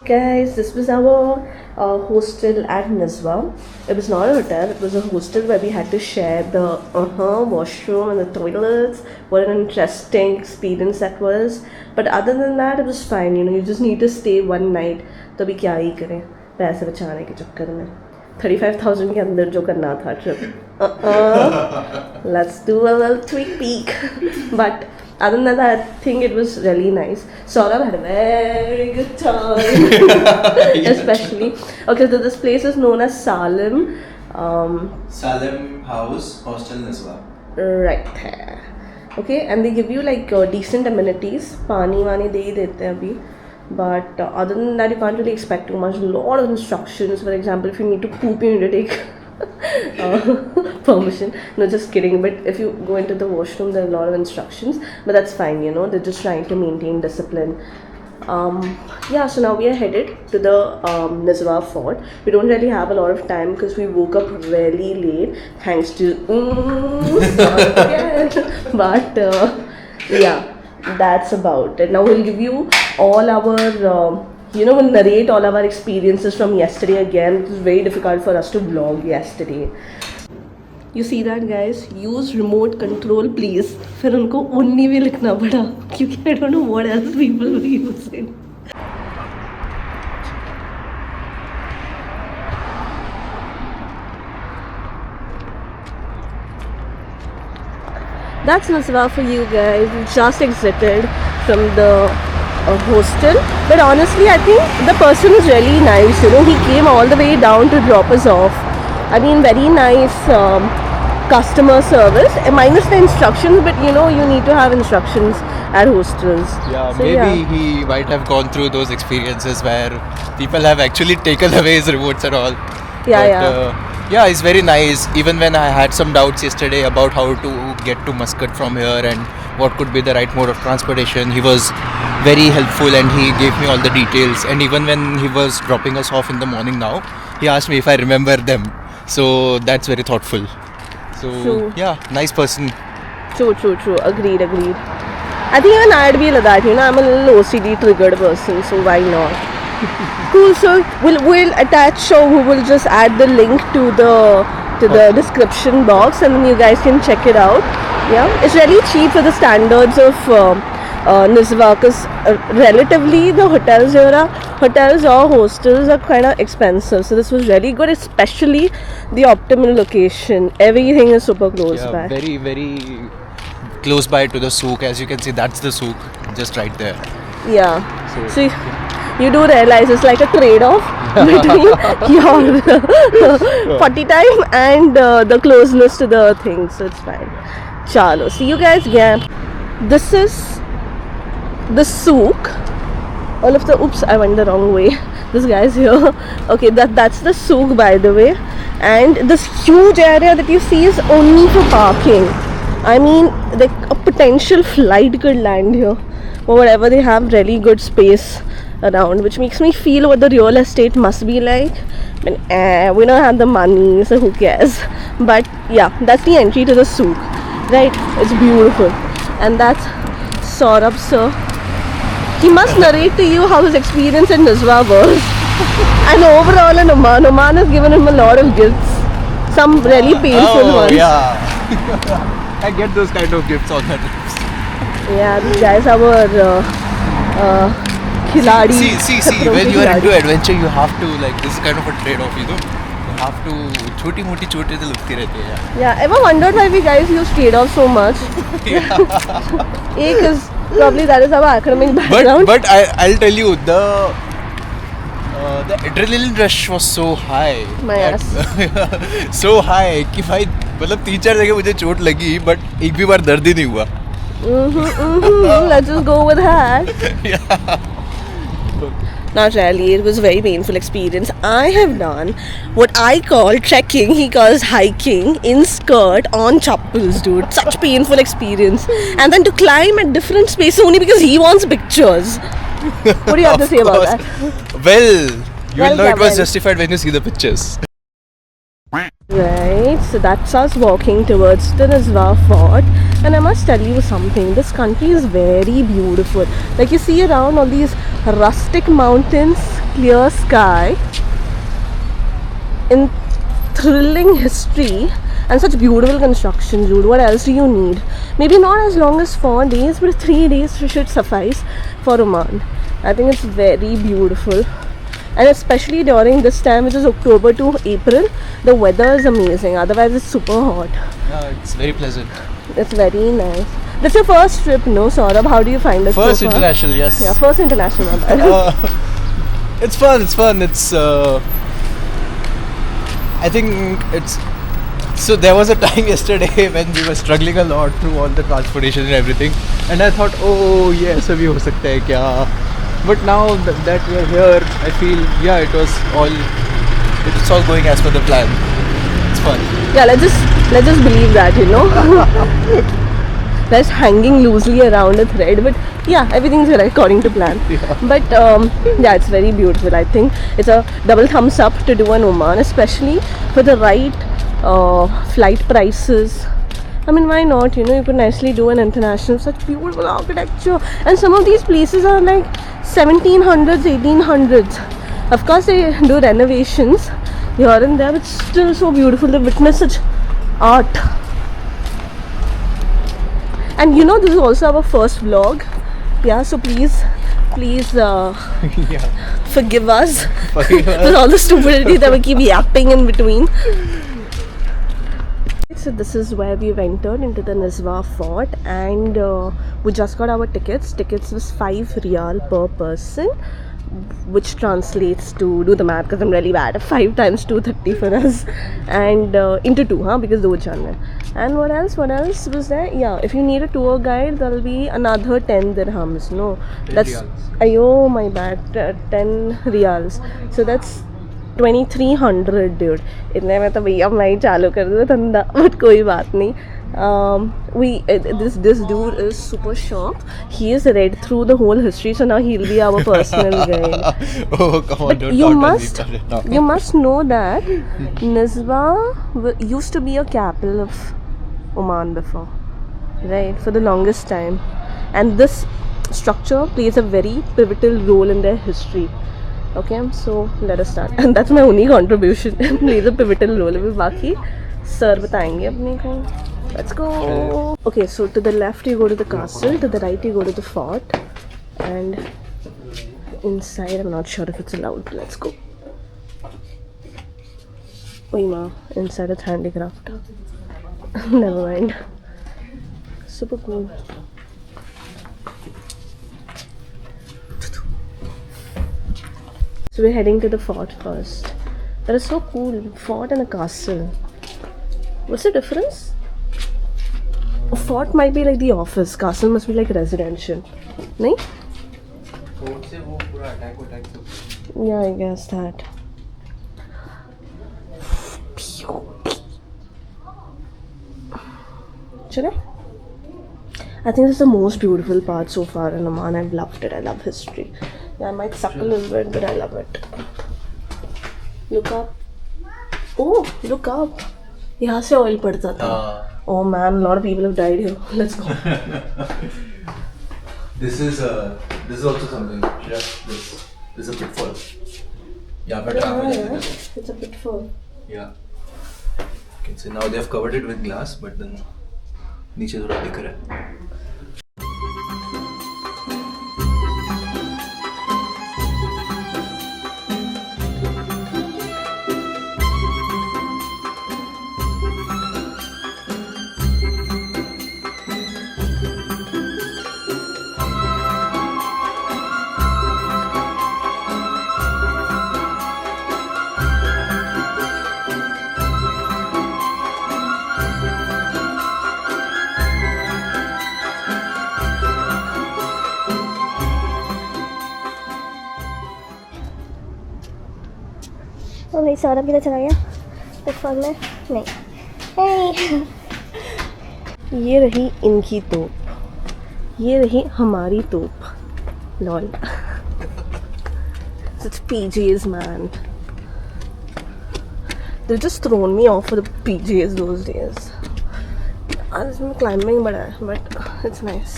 Guys, this was our hostel at Nizwa. It was not a hotel, it was a hostel where we had to share the washroom and the toilets. What an interesting experience that was. But other than that, it was fine. You just need to stay one night. तो अभी क्या ही करें पैसे बचाने के चक्कर में 35,000 के अंदर जो करना था trip let's do a little tweak peek. But other than that, I think it was really nice. Saurabh had a very good time. Especially okay, so this place is known as Salim House Hostel Nizwa. right there. Okay, and they give you like decent amenities. Pani wani de hi dete hain abhi. But other than that, you can't really expect too much. A lot of instructions. For example, if you need to poop, you need to take permission. No, just kidding. But if you go into the washroom, there are a lot of instructions. But that's fine, they're just trying to maintain discipline. Yeah, so now we are headed to the Nizwa Fort. We don't really have a lot of time because we woke up really late thanks to but yeah, that's about it. Now we'll give you all our we'll narrate all of our experiences from yesterday again. It was very difficult for us to vlog yesterday. You see that, guys? Use remote control, please. फिर उनको उन्नी भी लिखना पड़ा क्योंकि I don't know what else people were using. That's Nizwa for you guys. We just exited from the hostel, but honestly I think the person is really nice. He came all the way down to drop us off. I mean, very nice customer service, minus the instructions, but you need to have instructions at hostels. Yeah, so, maybe he might have gone through those experiences where people have actually taken away his remotes and all. Yeah, it's very nice. Even when I had some doubts yesterday about how to get to Muscat from here and what could be the right mode of transportation, he was very helpful and he gave me all the details. And even when he was dropping us off in the morning now, he asked me if I remember them. So that's very thoughtful. So True. Yeah, nice person. True. Agreed. I think even I'd be like that. I'm a little OCD triggered person, so why not? Cool. So we'll attach, or we will just add the link to the description box, and then you guys can check it out. Yeah, it's really cheap for the standards of Nizwa, because relatively the hotels or hostels are kind of expensive. So this was really good, especially the optimal location. Everything is super close by. Very, very close by to the souk. As you can see, that's the souk, just right there. Yeah. So you do realize it's like a trade-off between your potty time and the closeness to the thing. So it's fine. Chalo. See you guys again. This is the souk. All of the I went the wrong way. This guy's here. Okay, that's the souk, by the way. And this huge area that you see is only for parking. I mean, like a potential flight could land here, or whatever. They have really good space around, which makes me feel what the real estate must be like. But we don't have the money, so who cares? But yeah, that's the entry to the souk. Right? It's beautiful. And that's Saurabh sir. He must narrate to you how his experience in Nizwa was. And overall in Oman has given him a lot of gifts. Some really painful ones. Yeah. I get those kind of gifts on my trips. Yeah, these guys are our khiladi. See, when you are into adventure, you have to, like, this is kind of a trade-off, You have to, छोटी-मोटी चोटें तो लगती रहती है. Yeah, ever wondered why we guys use trade-off so much? Because probably that is our academic background. But I'll tell you, the adrenaline rush was so high. My ass. So high कि भाई मतलब 3-4 जगह मुझे चोट लगी, but एक भी बार दर्द ही नहीं हुआ. Let's just go with that. Yeah. Not really. It was a very painful experience. I have done what I call trekking. He calls hiking in skirt on chappals, dude. Such painful experience. And then to climb at different spaces only because he wants pictures. What do you have to say about that? Well, you will know it was well. justified when you see the pictures. Right, so that's us walking towards the Niswa Fort, and I must tell you something, this country is very beautiful. Like you see around all these rustic mountains, clear sky, in thrilling history and such beautiful construction, dude. What else do you need? Maybe not as long as 4 days, but 3 days should suffice for Oman. I think it's very beautiful. And especially during this time, which is October to April, the weather is amazing. Otherwise, it's super hot. Yeah, it's very pleasant. It's very nice. That's your first trip, no, Saurabh? How do you find it First so far? international, yes. Yeah, first international one. It's fun. I think it's. So there was a time yesterday when we were struggling a lot through all the transportation and everything, and I thought, oh yes, abhi ho sakta hai kya? But now that we are here, I feel it's all going as per the plan. It's fun. Yeah, let's just believe that, you know. That's hanging loosely around a thread, but yeah, everything's according to plan. Yeah. But yeah, it's very beautiful. I think it's a double thumbs up to do an Oman, especially for the right flight prices. I mean, why not? You know, you could nicely do an international, such beautiful architecture, and some of these places are like 1700s, 1800s. Of course, they do renovations here and there, but still so beautiful to witness such art. And you know, this is also our first vlog. Yeah, so please Yeah. forgive us Forgive us. for all the stupidity that we keep yapping in between. So this is where we've entered into the Niswa Fort, and we just got our tickets. Tickets was 5 riyal per person, which translates to, do the math because I'm really bad, 5 times 230 for us, and into 2, because 2 jane. And what else was there? Yeah, if you need a tour guide, there'll be another 10 dirhams. No, 10 that's riyals. ayo, my bad, 10 riyals. So that's 2300, dude. इतने में तो भैया मैं ही चालू कर दूँ धंधा, but कोई बात नहीं. This dude is super sharp. He has read through the whole history, so now he'll be our personal guide. Oh, come on, But don't you talk must, to me about it now. you must know that Niswa used to be a capital of Oman before, right? For the longest time, and this structure plays a very pivotal role in their history. Okay, so let us start. And that's my only contribution. Plays a pivotal role. अभी बाकी sir बताएंगे अपने को. Let's go. Okay, so to the left you go to the castle, to the right you go to the fort, and inside I'm not sure if it's allowed. But let's go. Oi ma, inside it's handicraft. Never mind. Super cool. So we're heading to the fort first. That is so cool. Fort and a castle. What's the difference? A fort might be like the office. Castle must be like residential. No? Yeah, I guess that. Chale? I think this is the most beautiful part so far in Oman. I've loved it. I love history. Yeah, I might suck a little bit, but I love it. Look up. Oh, look up. यहाँ से oil पड़ता था. Oh man, a lot of people have died here. Let's go. This is also something. Yeah, this is a pitfall. Yeah, but Yeah, it's a pitfall. yeah. You can see now they have covered it with glass, but then नीचे थोड़ा दिख रहा है. ओ भाई सौरभ किधर चला गया? Pitfall में नहीं। Hey! ये रही इनकी तोप, ये रही हमारी तोप। Lol. Such PJs, man. They just thrown me off for the PJs those days. आज मैं climbing बड़ा है, but it's nice.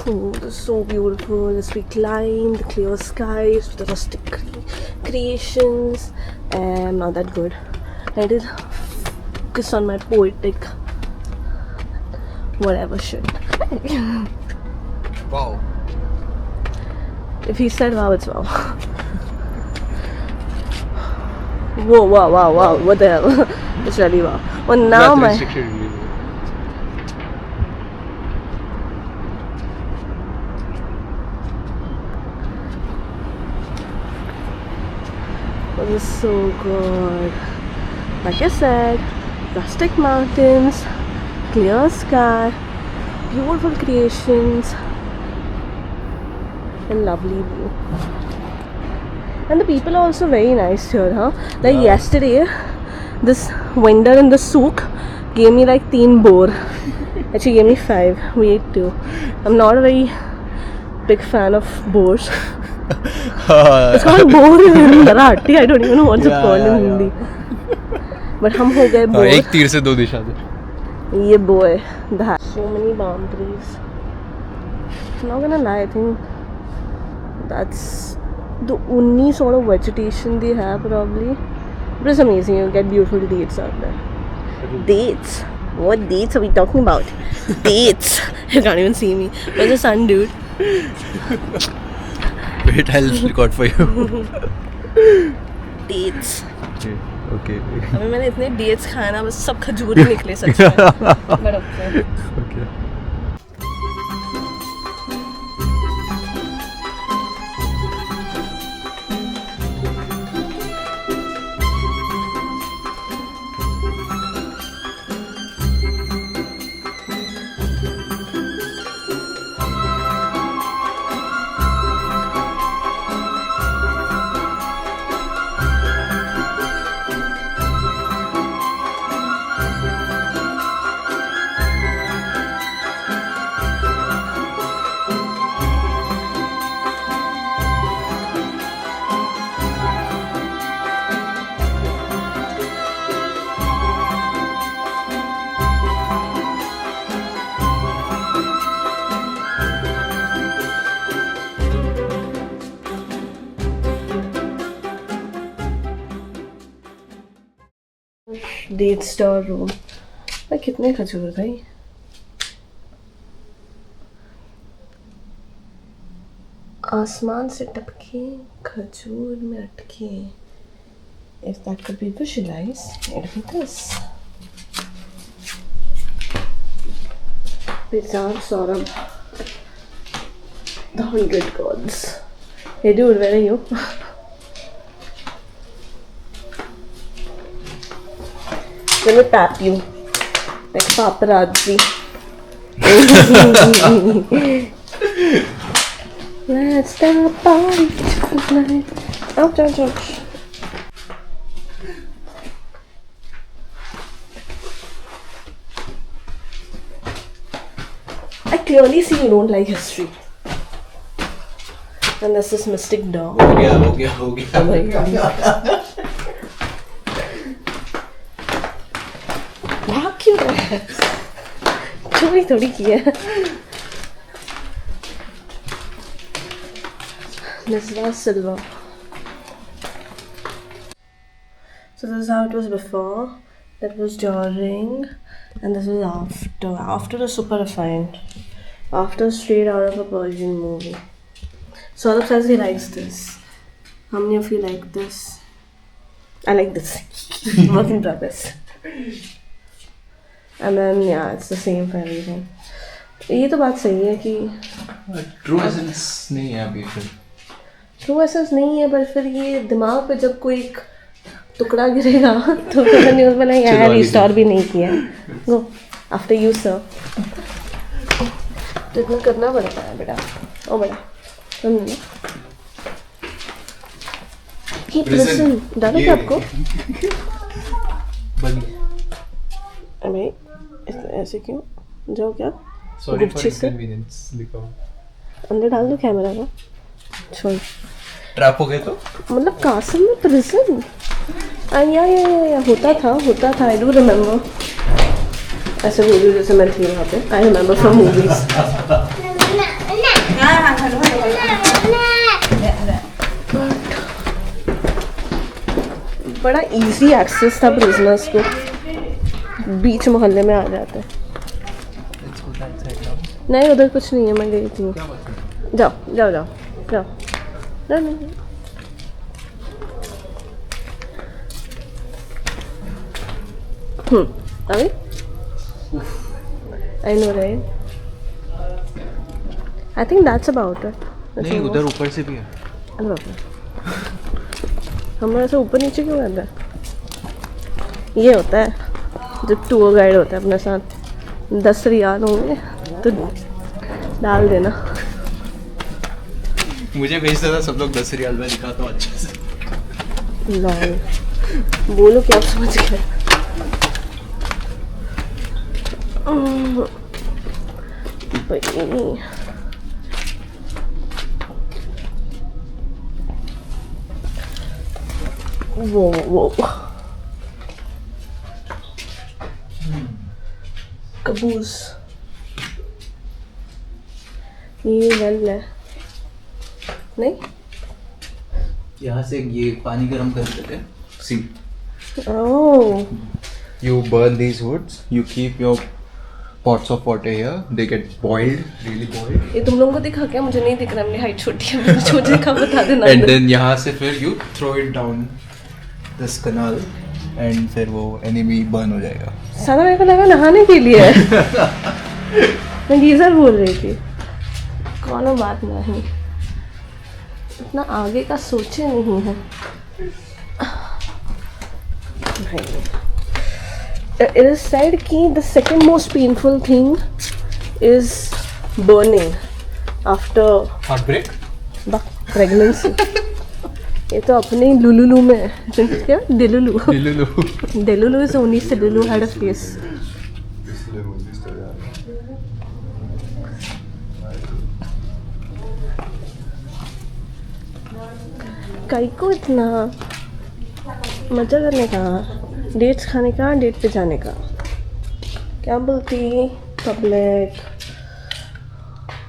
Oh, this is so beautiful. As we climb, the clear skies, the rustic creations. I'm not that good. I did focus on my poetic whatever shit. Wow. If he said wow, it's wow. Whoa, wow. What the hell? It's really wow. Well, now my... This is so good. Like I said, rustic mountains, clear sky, beautiful creations, and lovely view. And the people are also very nice here, huh? Like yesterday, this vendor in the souk gave me like 3 boar. Actually, gave me 5. We ate 2. I'm not a very big fan of boars. It's called boar in Marathi. I don't even know what's it called in Hindi. But हम हो गए boar. एक तीर से 2 दिशा दे. ये boar है. So many palm trees. I'm not gonna lie, I think that's the only sort of vegetation they have probably. But it's amazing. You get beautiful dates out there. Dates? What dates are we talking about? Dates. You can't even see me. Where's the sun, dude? Wait, I'll record for you. Dates. Okay. अभी मैंने इतने dates खाए ना, बस सब खजूर ही निकले सच में. But okay. Okay. Date store room. भाई कितने खजूर भाई. आसमान से टपके खजूर में अटके. If that could be visualized, it'd be this. Bizarre Saurabh. The 100 gods. Hey dude, where are you? Let me tap you like paparazzi. Let's start party tonight. Ouch. I clearly see you don't like history. And there's this mystic dog. हो गया. Oh my God. भाग क्यों रहा है? चोरी थोड़ी की है. This was silver. So this is how it was before. That was during, and this was after. After is super refined. After straight out of a Persian movie. Saurabh says he likes this. How many of you like this? I like this. Work in progress. And then yeah, it's the same for everything. ये तो बात सही है कि true essence नहीं है अभी फिर. ट्रू एसेंस नहीं है, पर फिर ये दिमाग पे जब कोई एक टुकड़ा गिरेगा तो फिर न्यूज़ में नहीं आया, रिस्टोर भी नहीं किया. Go after you sir. तो इतना करना पड़ता है बेटा. ओ बेटा ये prison डालो क्या आपको? बंद। अबे ऐसे क्यों? जाओ क्या? Sorry for गुच्छे से inconvenience लिखा हुआ। अंदर डाल दो कैमरा को। छोड़। ट्रैप हो गए तो? मतलब कासम में prison? या होता था। I do remember. ऐसे बोल रही जैसे मैं थी वहाँ पे। I remember from movies. बड़ा easy access था prisoners को, बीच मोहल्ले में आ जाते हैं। नहीं उधर कुछ नहीं है, मैं गई थी। जाओ। नहीं। अभी I know right? I think that's about it. नहीं उधर ऊपर से भी है। अरे बाप रे, हम लोग ऐसे ऊपर नीचे क्यों करते हैं? ये होता है जब टूर गाइड होता है अपने साथ, 10 रियाल होंगे तो डाल देना। मुझे भेज देता, सब लोग 10 रियाल में दिखाता हूँ अच्छे से। लॉल बोलो क्या आप समझ गए? वो कबूस ये वेल है नहीं? यहाँ से ये पानी गर्म कर देते हैं। सी ओह you burn these woods, you keep your pots of water here, they get boiled, really boiled, ये तुम लोगों को दिखा क्या? मुझे नहीं दिख रहा, मेरी हाइट छोटी है। मुझे दिखा बता देना। and then यहाँ से फिर you throw it down this canal and फिर वो enemy burn हो जाएगा। सारा मेरे को लगा नहाने के लिए है। मैं गीजर बोल रही थी। कौन बात नहीं, इतना आगे का सोचे नहीं है भाई। It is said कि the second most painful thing is burning after Heartbreak? pregnancy. ये तो अपने लुलुलु में क्या delulu delulu is only Delulu had a face. काई को इतना मजा करने का, डेट्स खाने का, डेट पे जाने का, क्या बोलती पब्लिक।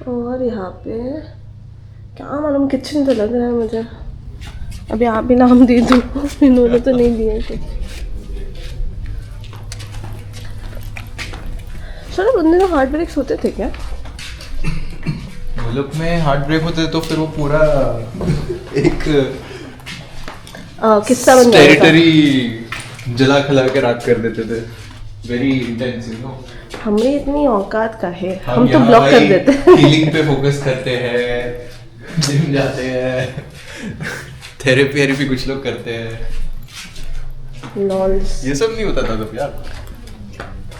और यहाँ पे क्या मालूम किचन तो लग रहा है मुझे। अभी आप भी नाम दे दो, इन्होंने तो नहीं दिए थे। चलो बंदे तो हार्ट ब्रेक्स होते थे क्या? मुल्क में हार्ट ब्रेक होते तो फिर वो पूरा एक किस्सा बन जाता था। टेरिटरी जला खला के राख कर देते थे। Very intense you know. हमें इतनी औकात का है, हम तो ब्लॉक कर देते हैं। हीलिंग पे फोकस करते हैं, जिम जाते हैं, थेरेपी कुछ लोग करते हैं। लॉल्स ये सब नहीं होता था तब यार।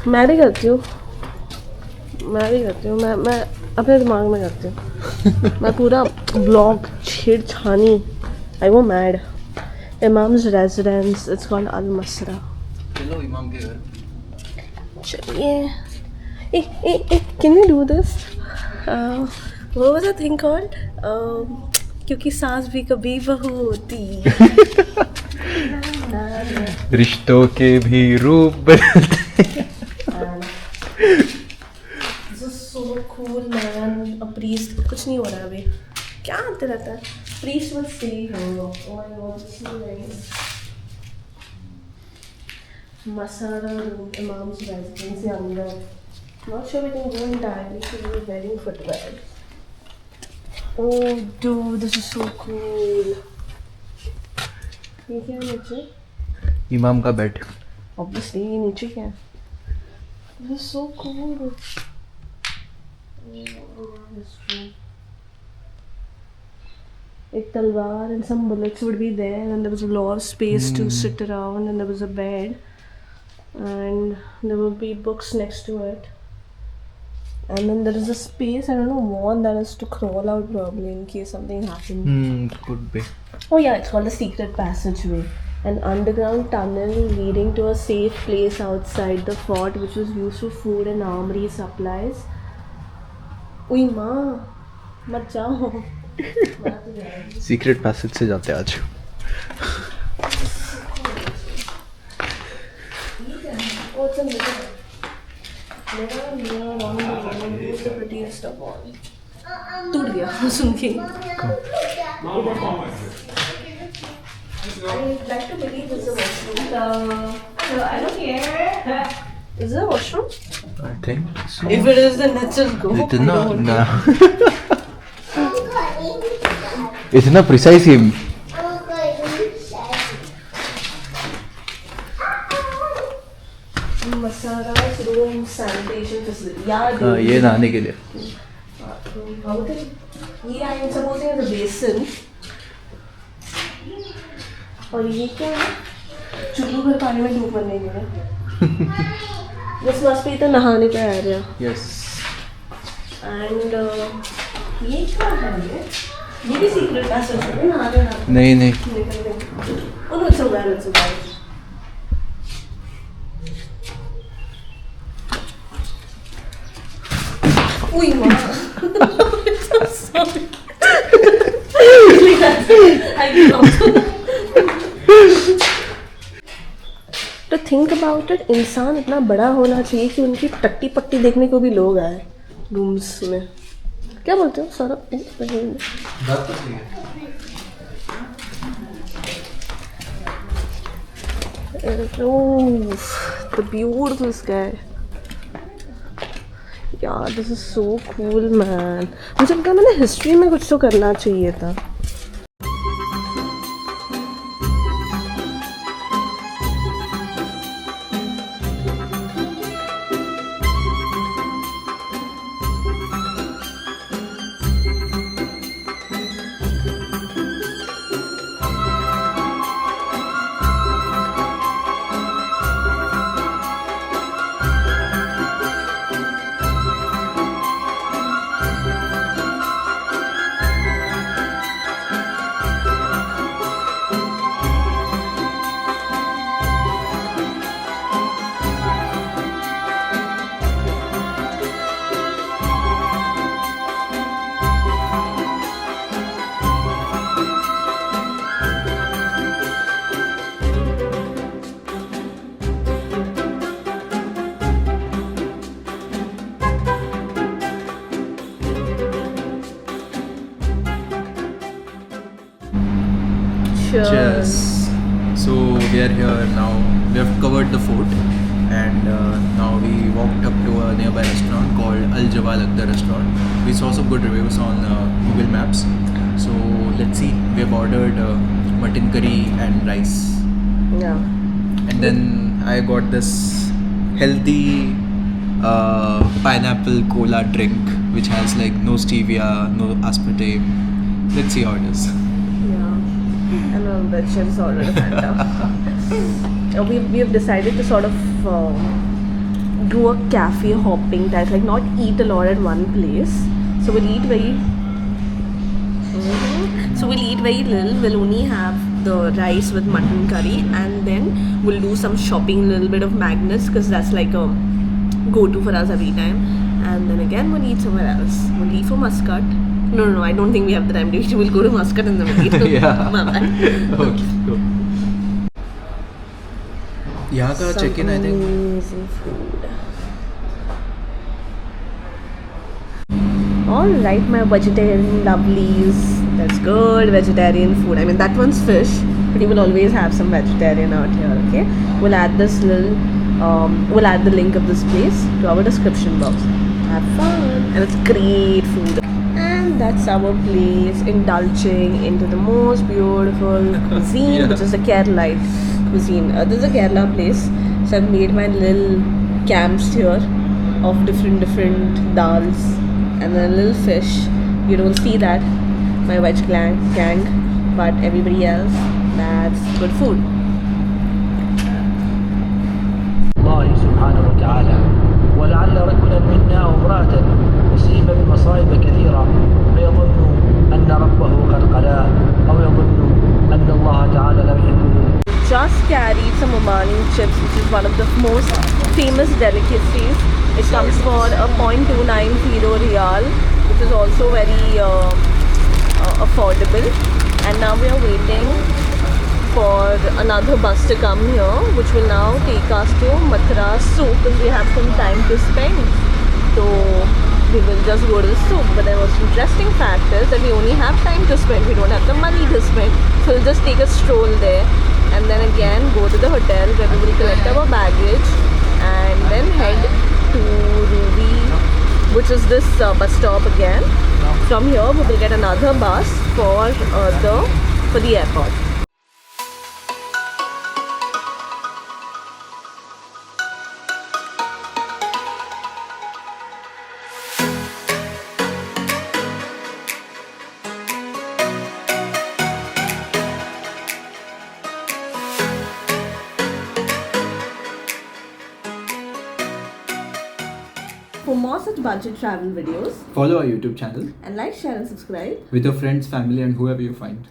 मैं भी करती हूँ, मैं अपने दिमाग में करती हूँ। मैं पूरा ब्लॉग छेड़छानी, आई वो mad. Imam's residence, it's called Al Masra. चलो इमाम के घर चलिए। Can you do this? What was the thing called? क्योंकि सास भी कभी बहू होती। रिश्तों के भी रूप बदलते। This is so cool man. A priest, कुछ नहीं हो रहा अभी, क्या आते रहता है? Priest will stay here. Oh my god, it's so nice. Masara room, Imam's residence अंदर. Not sure we can go entirely because we're wearing footwear. Oh dude, this is so cool. ये क्या है नीचे? इमाम का बेड। Obviously ये नीचे क्या है? This is so cool. एक तलवार and some bullets would be there, and there was a lot of space to sit around, and there was a bed, and there would be books next to it, and then there is a space, I don't know, wall that is to crawl out probably in case something happens. Could be. Oh yeah, it's called the Secret Passageway. An underground tunnel leading to a safe place outside the fort, which was used for food and armory supplies. Ui ma, mat jao. Secret passage से जाते हैं आज. Oh, it's a mirror. Mirror on the wall. It's the prettiest of all. टूट गया सुन के. I'd like to believe it's a washroom. I don't care. Is it a washroom? I think so. If it is, then let's just go. इतना precise him. Masara's room, sanitation facility. Yeah, ये नहाने के लिए. How would it? Yeah, I'm supposing it's a basin. और ये क्या है? चुल्लू भर पानी में डूब मरने के लिए. This must be the नहाने का area. Yes. And ये क्या है ये? ये भी secret passage है ना? नहाने ना. नहीं. Oh no, it's a well, it's a well. Ui, ma. I'm so sorry. I can't. To think about it, इंसान इतना बड़ा होना चाहिए कि उनकी टट्टी पट्टी देखने को भी लोग आए रूम्स में. क्या बोलते हो सौरभ? बात तो सही है. Oh, the beautiful sky. Yeah, this is so cool, man. मुझे लगता है मैंने हिस्ट्री में कुछ तो करना चाहिए था. Cheers. So we are here now. We have covered the fort, and now we walked up to a nearby restaurant called Al Jawal Akhtar restaurant. We saw some good reviews on Google Maps. So let's see. We have ordered mutton curry and rice. Yeah. And then I got this healthy pineapple cola drink, which has like no stevia, no aspartame. Let's see how it is. And that chef's ordered a Fanta. We have decided to sort of do a cafe hopping type, like not eat a lot at one place. So we'll eat very. So we'll eat very little. We'll only have the rice with mutton curry, and then we'll do some shopping, a little bit of Magnus, because that's like a go-to for us every time. And then again we'll eat somewhere else. We'll leave for Muscat. No, I don't think we have the time to eat. We'll go to Muscat and then we'll eat. Yeah. Bye-bye. Okay, go. यहाँ का check-in I think. Amazing food. Alright, my vegetarian lovelies. That's good, vegetarian food. I mean, that one's fish, but you will always have some vegetarian out here, okay? We'll add this little, we'll add the link of this place to our description box. Have fun. And it's great food. And that's our place, indulging into the most beautiful cuisine, Yeah. which is the Keralite cuisine. This is a Kerala place, so I've made my little camps here of different dals and a little fish. You don't see that, my veg gang, but everybody else, that's good food. الله سبحانه وتعالى ولعل رجلا منا أو امرأة أصيب بمصائب كثيرة فيظن أن ربه قد قلاه أو يظن one of the most famous delicacies. It comes for a 0.290 real, which is also very affordable. And now we are waiting for another bus to come here, which will now take us to Mathura Souk, because we have some time to spend. So we will just go to the souk. But the most interesting fact is that we only have time to spend. We don't have the money to spend. So we'll just take a stroll there and then again go to the hotel where we will collect our baggage and then head to Ruby, which is this bus stop again. From here we will get another bus for the airport. For more such budget travel videos, Follow our YouTube channel and like, share and subscribe. with your friends, family, and whoever you find.